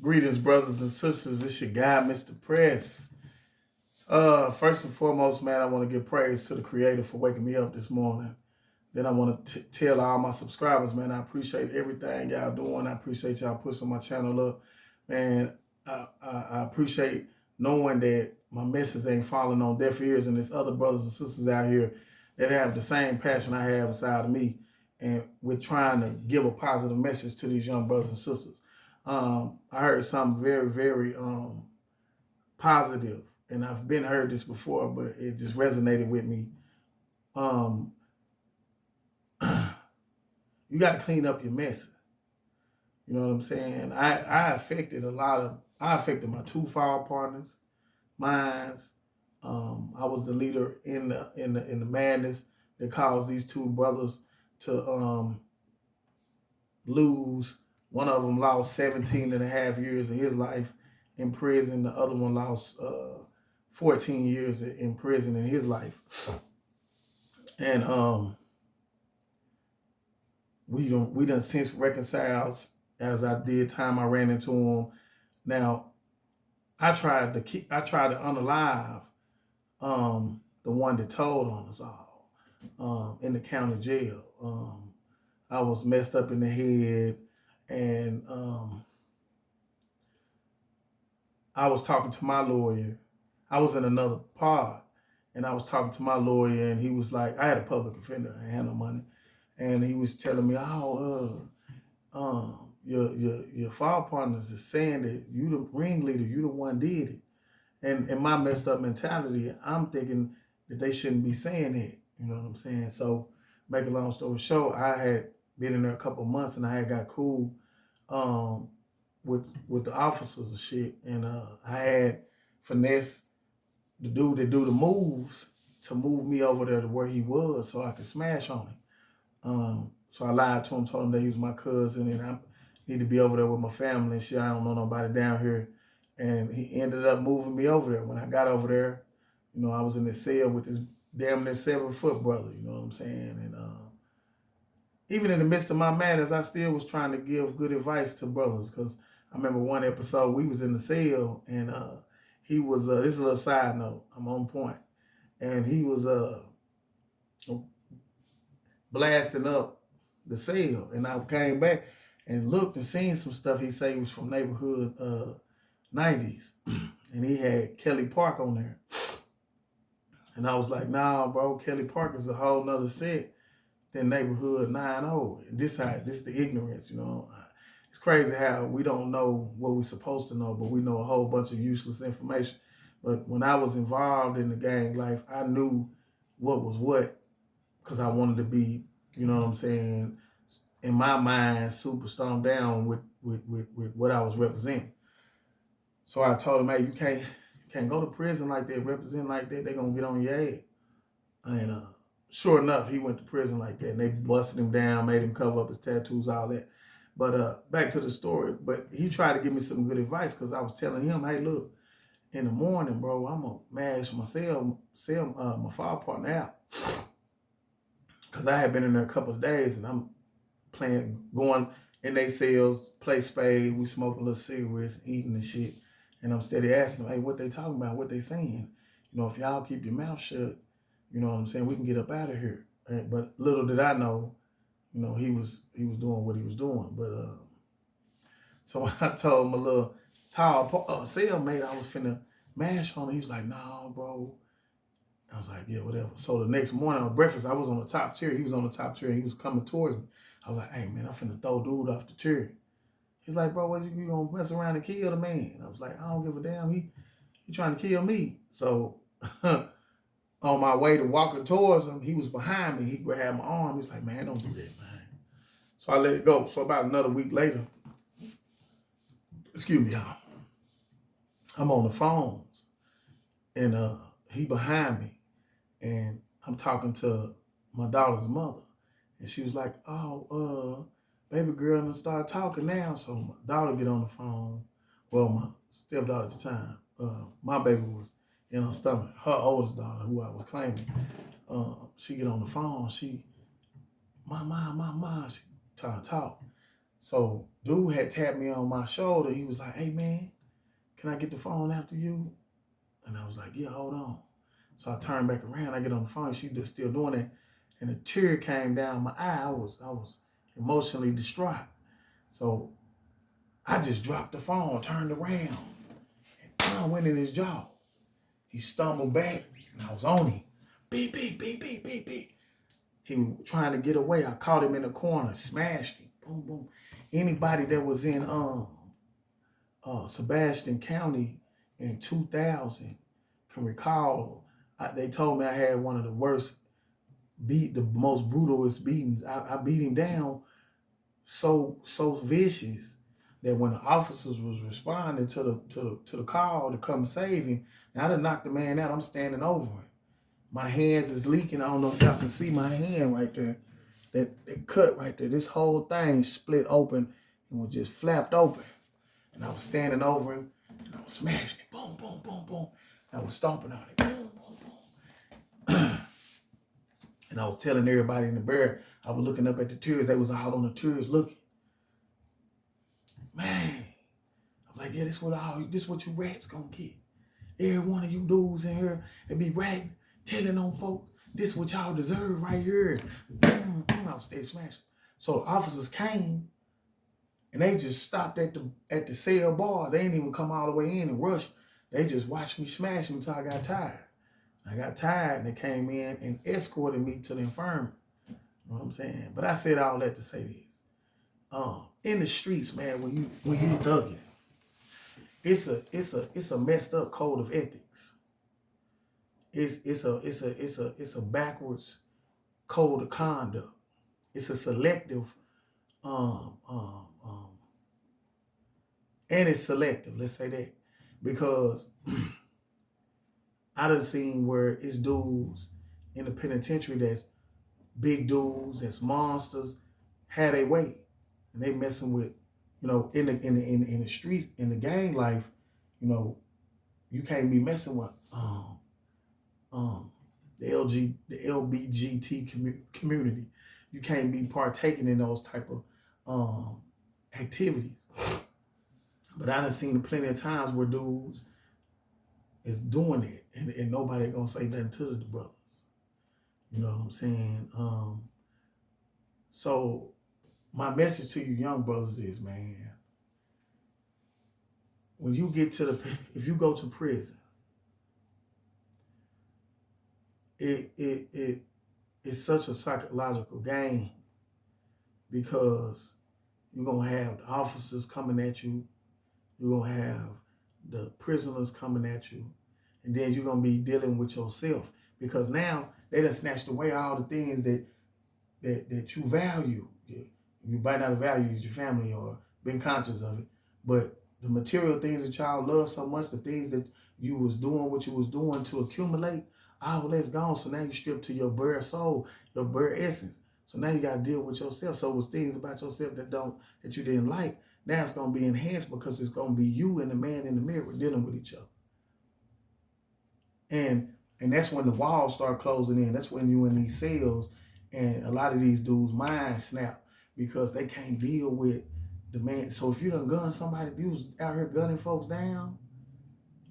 Greetings, brothers and sisters. It's your guy, Mr. Press. First and foremost, man, I want to give praise to the Creator for waking me up this morning. Then I want to tell all my subscribers, man, I appreciate everything y'all doing. I appreciate y'all pushing my channel up. Man, I appreciate knowing that my message ain't falling on deaf ears, and there's other brothers and sisters out here that have the same passion I have inside of me. And we're trying to give a positive message to these young brothers and sisters. I heard something very, very positive, and I've been heard this before, but it just resonated with me. Um, you got to clean up your mess. You know what I'm saying? I affected my two fall partners, mines. I was the leader in the madness that caused these two brothers to lose. One of them lost 17 and a half years of his life in prison. The other one lost 14 years in prison in his life. And we done since reconciled. As I did time, I ran into him. Now, I tried to unalive the one that told on us all in the county jail. I was messed up in the head, and I was talking to my lawyer. I was in another pod, and I was talking to my lawyer, and he was like, I had a public offender, I had no money, and he was telling me, your fall partners is saying that you the ringleader, you the one did it. And in my messed up mentality, I'm thinking that they shouldn't be saying it. You know what I'm saying? So, make a long story short, I had been in there a couple of months, and I had got cool with the officers and shit. And I had finesse the dude that do the moves to move me over there to where he was so I could smash on him. So I lied to him, told him that he was my cousin, and I need to be over there with my family and shit. I don't know nobody down here. And he ended up moving me over there. When I got over there, you know, I was in the cell with this damn near 7-foot brother, you know what I'm saying? And even in the midst of my madness, I still was trying to give good advice to brothers, because I remember one episode we was in the cell, and he was, this is a little side note, I'm on point, and he was blasting up the cell, and I came back and looked and seen some stuff he said was from neighborhood 90s, and he had Kelly Park on there, and I was like, nah, bro, Kelly Park is a whole nother set than neighborhood 90. This is the ignorance, you know. It's crazy how we don't know what we're supposed to know, but we know a whole bunch of useless information. But when I was involved in the gang life, I knew what was what, because I wanted to be, you know what I'm saying, in my mind, super stoned down with what I was representing. So I told him, hey, you can't go to prison like that, represent like that, they're going to get on your head. And sure enough, he went to prison like that, and they busted him down, made him cover up his tattoos, all that. But back to the story. But he tried to give me some good advice, because I was telling him, hey, look, in the morning, bro, I'm going to mash my fall partner out. Because I had been in there a couple of days, and I'm going in their cells, play spade, we smoking little cigarettes, eating and shit. And I'm steady asking them, hey, what they talking about, what they saying? You know, if y'all keep your mouth shut, you know what I'm saying, we can get up out of here. But little did I know, you know, he was doing what he was doing. But so I told my little tall cellmate I was finna mash on him. He was like, no, bro. I was like, yeah, whatever. So the next morning on breakfast, I was on the top tier. He was on the top tier, and he was coming towards me. I was like, hey, man, I'm finna throw dude off the chair. He's like, bro, what you gonna mess around and kill the man? I was like, I don't give a damn. He trying to kill me. So on my way to walking towards him, he was behind me. He grabbed my arm. He's like, man, don't do that, man. So I let it go. So about another week later, excuse me, y'all, I'm on the phones, and he behind me, and I'm talking to my daughter's mother, and she was like, oh, baby girl, and start talking now. So my daughter get on the phone. Well, my stepdaughter at the time, my baby was in her stomach. Her oldest daughter, who I was claiming, she get on the phone. She, my mom, she trying to talk. So dude had tapped me on my shoulder. He was like, "Hey man, can I get the phone after you?" And I was like, "Yeah, hold on." So I turned back around. I get on the phone. She just still doing it, and a tear came down my eye. I was emotionally distraught. So I just dropped the phone, turned around, and I went in his jaw. He stumbled back, and I was on him. Beep, beep, beep, beep, beep, beep. He was trying to get away. I caught him in the corner, smashed him. Boom, boom. Anybody that was in Sebastian County in 2000 can recall, they told me I had one of the worst the most brutalest beatings. I beat him down so vicious that when the officers was responding to the call to come save him, now I done knocked the man out. I'm standing over him. My hands is leaking. I don't know if y'all can see my hand right there. That cut right there. This whole thing split open and was just flapped open. And I was standing over him and I was smashing it. Boom, boom, boom, boom. I was stomping on it. Boom, boom, boom. And I was telling everybody in the bar, I was looking up at the tears. They was all on the tears looking. Man, I'm like, yeah, this what you rats gonna get. Every one of you dudes in here that be ratting, telling on folks, this what y'all deserve right here. I was stay smashing. So the officers came and they just stopped at the cell bar. They didn't even come all the way in and rush. They just watched me smash them until I got tired. I got tired and they came in and escorted me to the infirmary. You know what I'm saying? But I said all that to say this. In the streets, man, when you thugging, it's a messed up code of ethics. It's a backwards code of conduct. It's a selective and it's selective, let's say that. Because I done seen where it's dudes in the penitentiary that's big dudes, that's monsters, had a way. And they messing with, in the streets, in the gang life, you can't be messing with the LBGT community. You can't be partaking in those type of activities. But I done seen plenty of times where dudes is doing it and nobody gonna say nothing to the brothers. You know what I'm saying? So my message to you young brothers is, man, when you get if you go to prison, it's such a psychological game because you're gonna have the officers coming at you, you're gonna have the prisoners coming at you, and then you're gonna be dealing with yourself because now they done snatched away all the things that you value. You might not have valued your family or been conscious of it, but the material things that y'all love so much, the things that you was doing, what you was doing to accumulate, all that's gone. So now you stripped to your bare soul, your bare essence. So now you got to deal with yourself. So it was things about yourself that you didn't like. Now it's going to be enhanced because it's going to be you and the man in the mirror dealing with each other. And that's when the walls start closing in. That's when you in these cells and a lot of these dudes' minds snap because they can't deal with the man. So if you done gun somebody, if you was out here gunning folks down,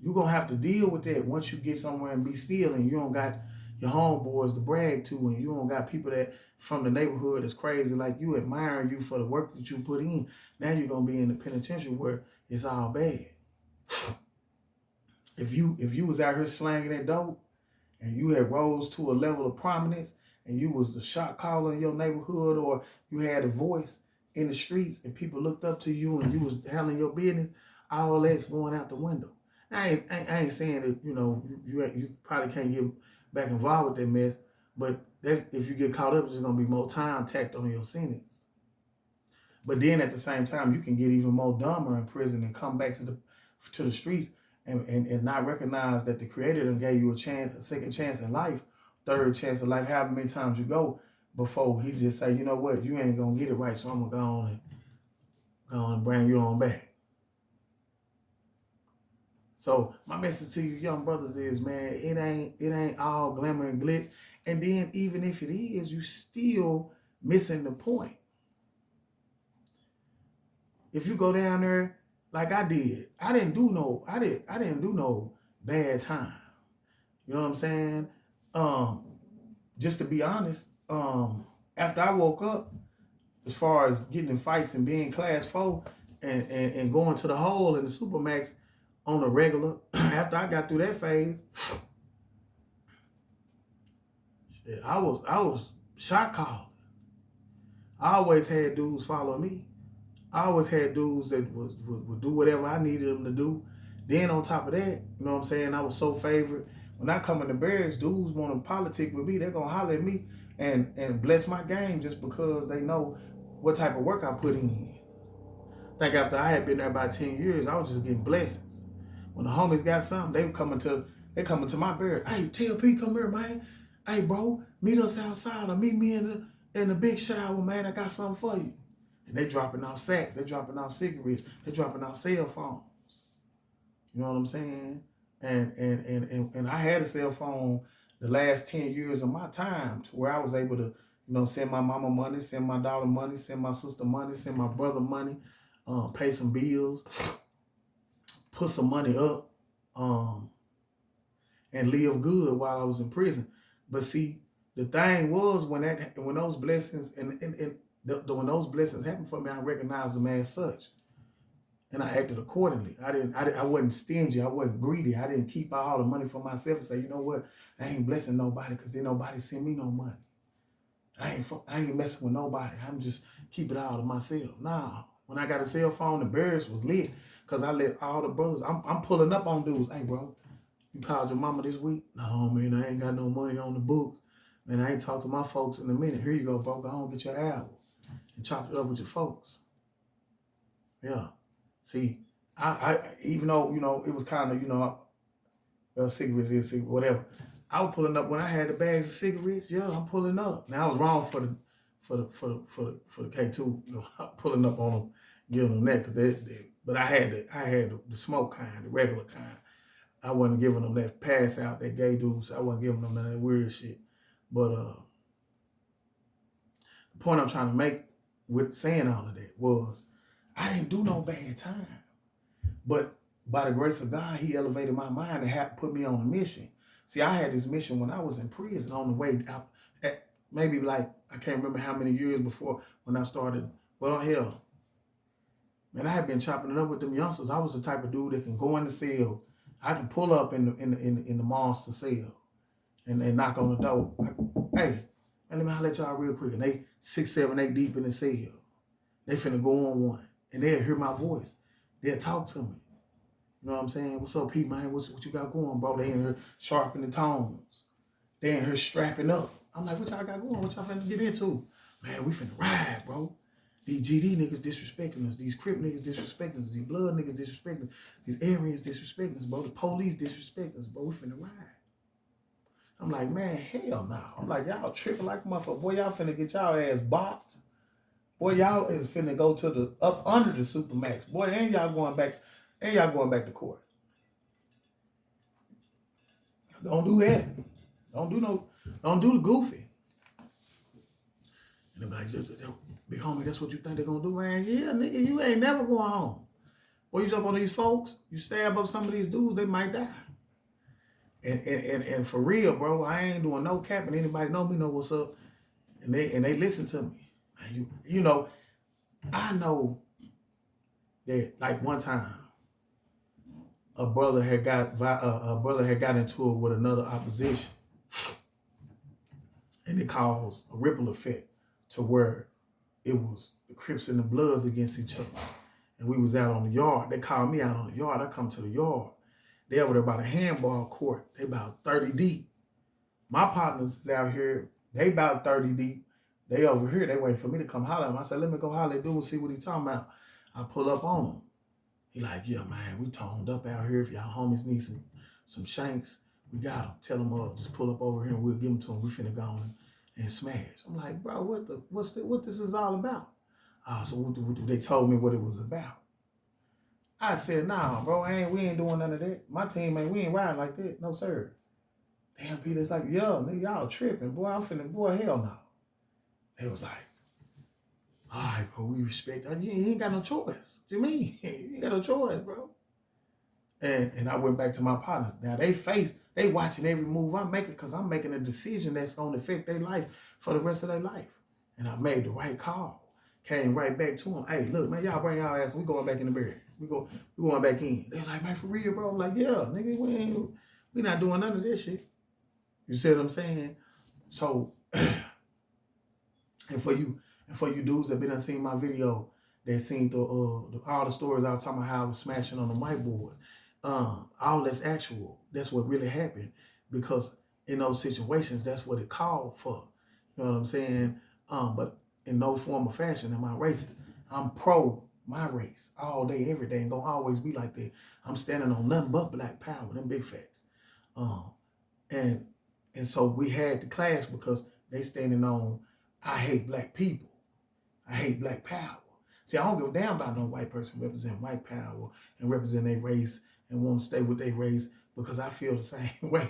you're going to have to deal with that once you get somewhere and be still and you don't got your homeboys to brag to and you don't got people that from the neighborhood that's crazy like you admiring you for the work that you put in. Now you're going to be in the penitentiary where it's all bad. If you was out here slanging that dope and you had rose to a level of prominence and you was the shot caller in your neighborhood or you had a voice in the streets and people looked up to you and you was handling your business, all that's going out the window. I ain't saying that, you probably can't get back involved with that mess, but that's, if you get caught up, there's going to be more time tacked on your sentence. But then at the same time, you can get even more dumber in prison and come back to the streets and not recognize that the Creator done gave you a second chance in life, third chance in life, however many times you go before he just say, you know what, you ain't going to get it right, so I'm going to go on and bring you on back. So my message to you young brothers is, man, it ain't all glamour and glitz. And then even if it is, you still missing the point. if you go down there like I did, I didn't do no bad time. You know what I'm saying? Just to be honest, after I woke up, as far as getting in fights and being class 4 and going to the hole in the Supermax on a regular, after I got through that phase, I was shot calling. I always had dudes follow me. I always had dudes that would do whatever I needed them to do. Then on top of that, you know what I'm saying, I was so favored. When I come in the barracks, dudes want to politic with me. They're going to holler at me and bless my game just because they know what type of work I put in. I think after I had been there about 10 years, I was just getting blessings. When the homies got something, they coming to my barracks. Hey, TLP, come here, man. Hey, bro, meet us outside or meet me in the big shower, man. I got something for you. And they dropping out sacks, they dropping out cigarettes, they dropping out cell phones. You know what I'm saying? And I had a cell phone the last 10 years of my time to where I was able to, send my mama money, send my daughter money, send my sister money, send my brother money, pay some bills, put some money up, and live good while I was in prison. But see, the thing was when those blessings when those blessings happened for me, I recognized them as such, and I acted accordingly. I wasn't stingy. I wasn't greedy. I didn't keep all the money for myself and say, you know what, I ain't blessing nobody because then nobody send me no money. I ain't messing with nobody. I'm just keep it all to myself. Nah, when I got a cell phone, the barracks was lit because I let all the brothers. I'm pulling up on dudes. Hey, bro, you called your mama this week? No, man, I ain't got no money on the books. Man, I ain't talked to my folks in a minute. Here you go, bro. Go home, get your album and chop it up with your folks. Yeah. See, I even though, it was kind of, cigarettes, whatever. I was pulling up when I had the bags of cigarettes. Yeah, I'm pulling up. Now I was wrong for the K2. Pulling up on them, giving them that but I had the smoke kind, the regular kind. I wasn't giving them that pass out, that gay dudes. I wasn't giving them none of that weird shit. But the point I'm trying to make with saying all of that was I didn't do no bad time. But by the grace of God, he elevated my mind and put me on a mission. See, I had this mission when I was in prison on the way out. Maybe I can't remember how many years before when I started. Well, hell, man, I had been chopping it up with them youngsters. I was the type of dude that can go in the cell. I can pull up in the monster cell and they knock on the door. Hey, man, let me holler at y'all real quick. And they 6, 7, 8 deep in the cell. They finna go on one. And they'll hear my voice. They'll talk to me. You know what I'm saying? What's up, Pete, man? What you got going, bro? They in here sharpening tones. They in here strapping up. I'm like, what y'all got going? What y'all finna get into? Man, we finna ride, bro. These GD niggas disrespecting us. These Crip niggas disrespecting us. These Blood niggas disrespecting us. These Aryans disrespecting us, bro. The police disrespecting us, bro. We finna ride. I'm like, man, hell no. I'm like, y'all tripping like a motherfucker. Boy, y'all finna get y'all ass bopped. Boy, y'all is finna go to the up under the Supermax. Boy, ain't y'all going back to court. Don't do that. Don't do the goofy. And they're like, big homie, that's what you think they're gonna do, man? Yeah, nigga, you ain't never going home. Boy, you jump on these folks, you stab up some of these dudes, they might die. And for real, bro, I ain't doing no capping. Anybody know me know what's up. And they listen to me. You know, I know that like one time a brother had got into it with another opposition, and it caused a ripple effect to where it was the Crips and the Bloods against each other, and we was out on the yard. They called me out on the yard. I come to the yard. They over there by the handball court. They about 30 deep. My partners is out here. They about 30 deep. They over here. They waiting for me to come holler at them. I said, let me go holler at dude and see what he talking about. I pull up on him. He like, yeah, man, we toned up out here. If y'all homies need some shanks, we got them. Tell them, just pull up over here and we'll give them to them. We finna go on and smash. I'm like, bro, what this is all about? So they told me what it was about. I said, nah, bro, we ain't doing none of that. My team, man, we ain't riding like that. No, sir. Damn, Peter's like, yo, nigga, y'all tripping. Boy, hell no. They was like, All right, bro, we respect that. You ain't got no choice. What you mean? You ain't got no choice, bro. And I went back to my partners. Now they watching every move I'm making because I'm making a decision that's going to affect their life for the rest of their life. And I made the right call. Came right back to them. Hey, look, man, y'all bring y'all ass. We going back in the bed. We going back in. They're like, man, for real, bro. I'm like, yeah, nigga, we not doing none of this shit. You see what I'm saying? So, and for you dudes that been seen my video, that seen all the stories I was talking about how I was smashing on the whiteboards. All that's actual. That's what really happened, because in those situations, that's what it called for. You know what I'm saying? But in no form or fashion am I racist. I'm pro my race all day, every day, and gonna always be like that. I'm standing on nothing but black power, them big facts. And so we had to clash because they standing on, I hate black people. I hate black power. See, I don't give a damn about no white person representing white power and represent their race and want to stay with their race, because I feel the same way.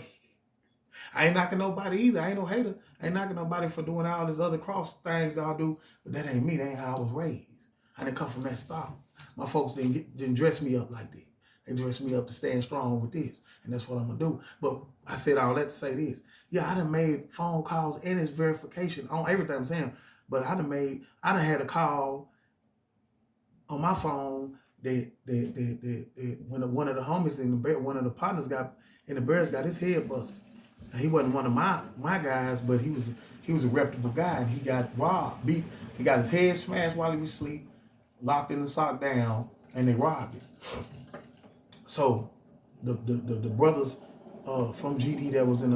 I ain't knocking nobody either. I ain't no hater. I ain't knocking nobody for doing all these other cross things that I do, but that ain't me. That ain't how I was raised. I didn't come from that stock. My folks didn't dress me up like that. They dressed me up to stand strong with this, and that's what I'm gonna do. But I said all that to say this. Yeah, I done made phone calls and it's verification on everything I'm saying. But I done had a call on my phone that when one of the homies in the bear, one of the partners got in the Bears got his head busted. Now, he wasn't one of my guys, but he was a reputable guy, and he got robbed, beat. He got his head smashed while he was asleep, locked in the sock down, and they robbed him. So the brothers from GD that was in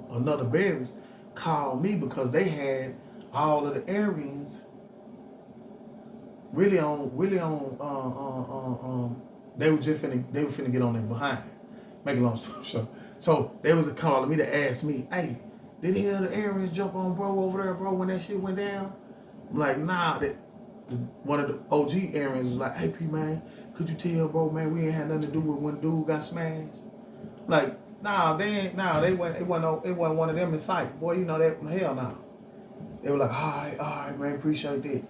another Bears called me because they had all of the Aryans really on they were finna get on their behind. Make a long story short. So they was calling me to ask me, hey, did any of the Aryans jump on bro over there, bro, when that shit went down? I'm like, nah. One of the OG Aryans was like, hey, P man, could you tell, bro, man, we ain't had nothing to do with when dude got smashed? Like, nah, it wasn't one of them in sight. Boy, you know that, hell no. Nah. They were like, all right, man, appreciate that.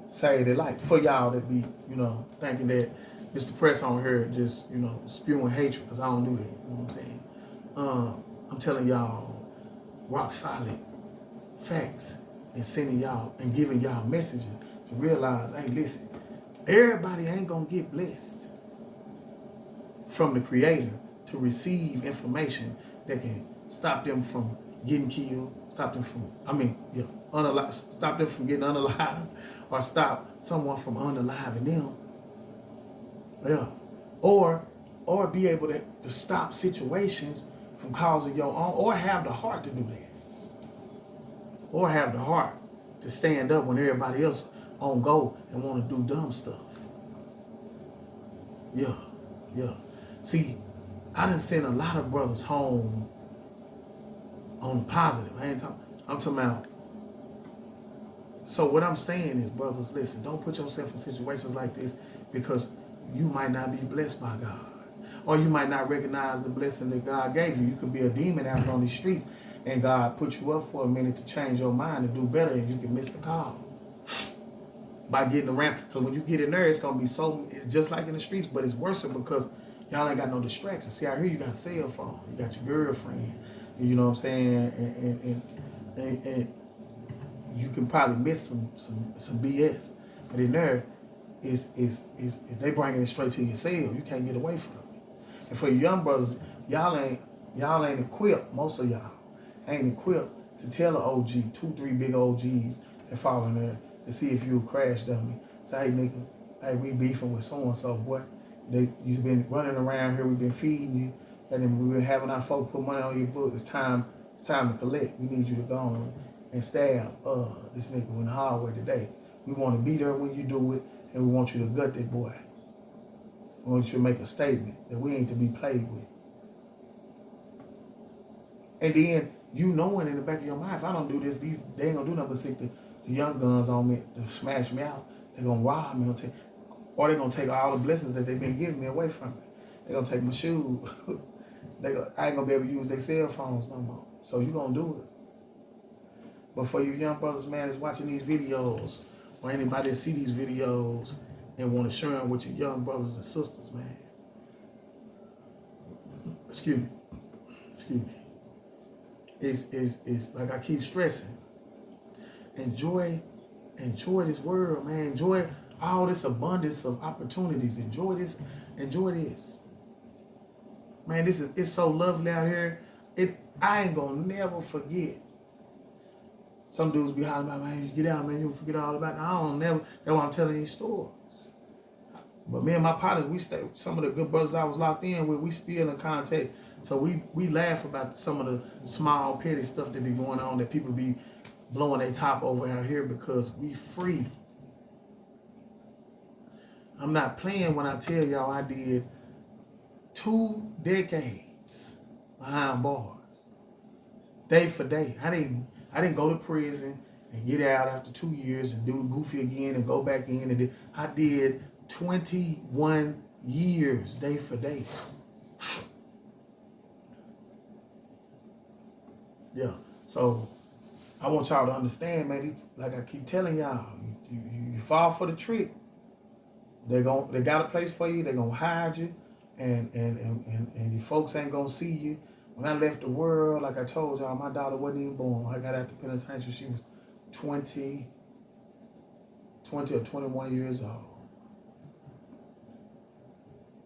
Say their life for y'all that be, thinking that Mr. Press on here just, spewing hatred, because I don't do that. You know what I'm saying? I'm telling y'all rock solid facts and sending y'all and giving y'all messages to realize, hey, listen, everybody ain't gonna get blessed from the Creator to receive information that can stop them from getting killed, stop them from getting unalive, or stop someone from unaliving them. Yeah. Or be able to stop situations from causing your own, or have the heart to do that. Or have the heart to stand up when everybody else on go and want to do dumb stuff. Yeah. See, I done sent a lot of brothers home on positive. I'm talking about. So what I'm saying is, brothers, listen, don't put yourself in situations like this, because you might not be blessed by God. Or you might not recognize the blessing that God gave you. You could be a demon out on these streets, and God put you up for a minute to change your mind and do better, and you can miss the call. By getting around. Because when you get in there, it's just like in the streets, but it's worse because y'all ain't got no distractions. See, out here you got a cell phone. You got your girlfriend. You know what I'm saying? And you can probably miss some BS. But in there, is they bringing it straight to your cell. You can't get away from it. And for your young brothers, y'all ain't equipped. Most of y'all ain't equipped to tell an OG, 2-3 big OGs that fall in there to see if you a crash dummy. Say, hey nigga, hey, we beefing with so and so, boy. You've been running around here. We've been feeding you, and then we've been having our folk put money on your book. It's time to collect. We need you to go on and stab this nigga in the hallway today. We want to be there when you do it, and we want you to gut that boy. We want you to make a statement that we ain't to be played with. And then you knowing in the back of your mind, if I don't do this, they ain't gonna do nothing but stick the young guns on me to smash me out. They're gonna rob me, or they're gonna take all the blessings that they've been giving me away from me. They're gonna take my shoes. I ain't gonna be able to use their cell phones no more. So you gonna do it. But for you young brothers, man, that's watching these videos, or anybody that see these videos and want to share them with your young brothers and sisters, man. Excuse me. It's like I keep stressing. Enjoy this world, man. Enjoy all this abundance of opportunities. Enjoy this. Man, it's so lovely out here. I ain't gonna never forget. Some dudes be hollering about, man, you get out, man, you don't forget all about it. I don't never. That's why I'm telling these stories. But me and my partners, we stay. Some of the good brothers I was locked in with, we still in contact. So we laugh about some of the small petty stuff that be going on, that people be blowing their top over out here, because we free. I'm not playing when I tell y'all I did 2 decades behind bars, day for day. I didn't go to prison and get out after 2 years and do goofy again and go back in. And I did 21 years, day for day. Yeah, so I want y'all to understand, man. Like I keep telling y'all, you fall for the trick. They got a place for you. They're gonna hide you, and your folks ain't gonna see you. When I left the world, like I told y'all, my daughter wasn't even born. I got out the penitentiary. She was 20 or 21 years old.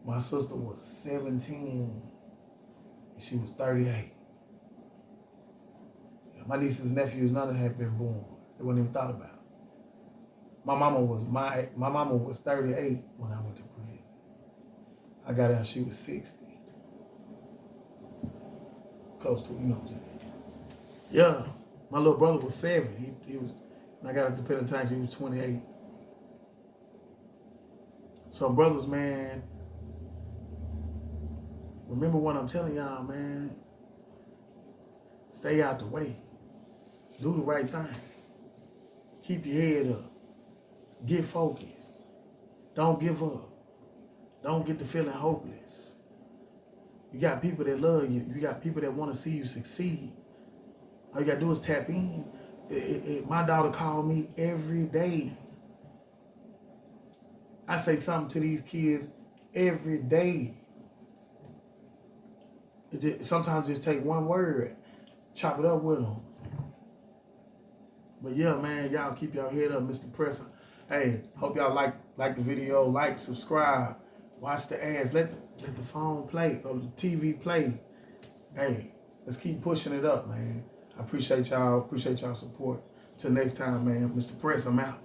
My sister was 17, and she was 38. My nieces and nephews, none of them had been born. They wasn't even thought about. My mama was 38 when I went to prison. I got out, she was 60. Close to, you know what I'm saying? Yeah, my little brother was 7. He was, when I got out the penitentiary, he was 28. So brothers, man, remember what I'm telling y'all, man. Stay out the way. Do the right thing. Keep your head up. Get focused. Don't give up. Don't get to feeling hopeless. You got people that love you. You got people that want to see you succeed. All you got to do is tap in. My daughter called me every day. I say something to these kids every day. Sometimes just take one word, chop it up with them. But yeah, man, y'all keep your head up, Mr. Presser. Hey, hope y'all like the video, like, subscribe, watch the ads, let the phone play or the TV play. Hey, let's keep pushing it up, man. I appreciate y'all support. Till next time, man. Mr. Press, I'm out.